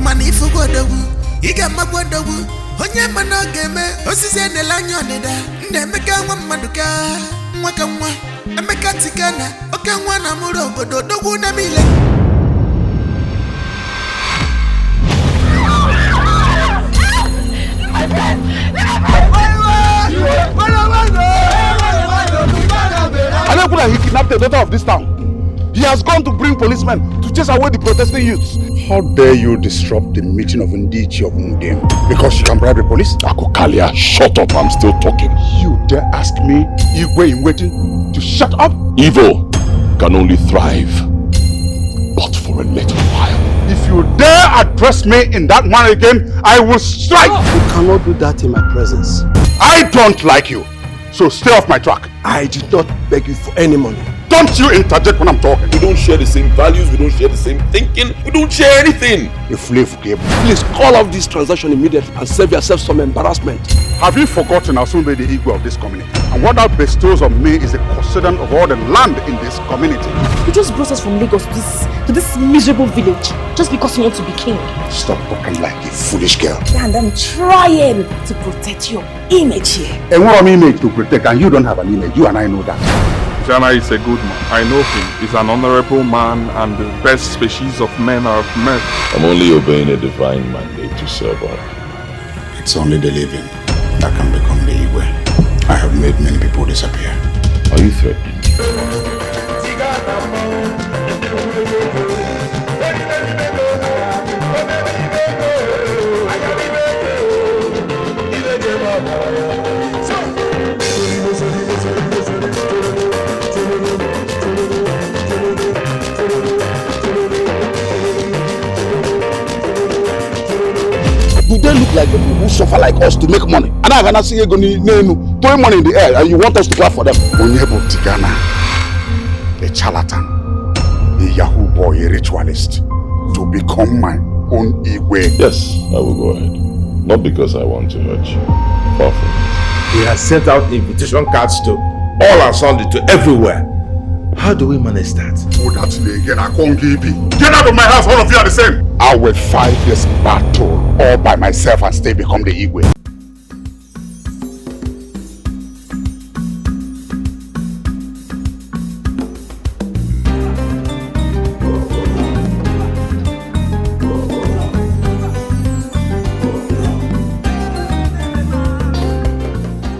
Imanifu Godogu, Igama Godogu, Onyamana Game, Osisi and the Lanyon, Nemeka Maduka, Wakamwa, Emeka Tigana, Okawana Muro, Godogu Namile. He kidnapped the daughter of this town. He has gone to bring policemen to chase away the protesting youths. How dare you disrupt the meeting of Ndichi of Mundem because you can bribe the police? Akokalia, shut up, I'm still talking. You dare ask me, Igwe in waiting, to shut up? Evil can only thrive, but for a little while. If you dare address me in that manner again, I will strike! You cannot do that in my presence. I don't like you, so stay off my track. I did not beg you for any money. Don't you interject when I'm talking. We don't share the same values, we don't share the same thinking, we don't share anything. Please call off this transaction immediately and save yourself some embarrassment. Have you forgotten Asumbe the Igwe of this community? And what that bestows on me is a custodian of all the land in this community. You just brought us from Lagos to this miserable village just because you want to be king. Stop talking like a foolish girl. And I'm trying to protect your image here. And what image to protect? And you don't have an image. You and I know that. Jana is a good man. I know him. He's an honorable man and the best species of men I've met. I'm only obeying a divine mandate to serve her. It's only the living that can become the Igwe. I have made many people disappear. Are you threatening? Do they look like the people who suffer like us to make money? And I'm gonna see you going throwing money in the air and you want us to clap for them? Onyebo Tigana, a charlatan, a Yahoo boy, a ritualist, to become my own Igwe. Yes, I will go ahead. Not because I want to hurt you. Far from it. He has sent out invitation cards to all our sundry, to everywhere. How do we manage that? Oh, that's me again. I can't give you. Get out of my house, all of you are the same. I will fight this battle all by myself and still become the Igwe.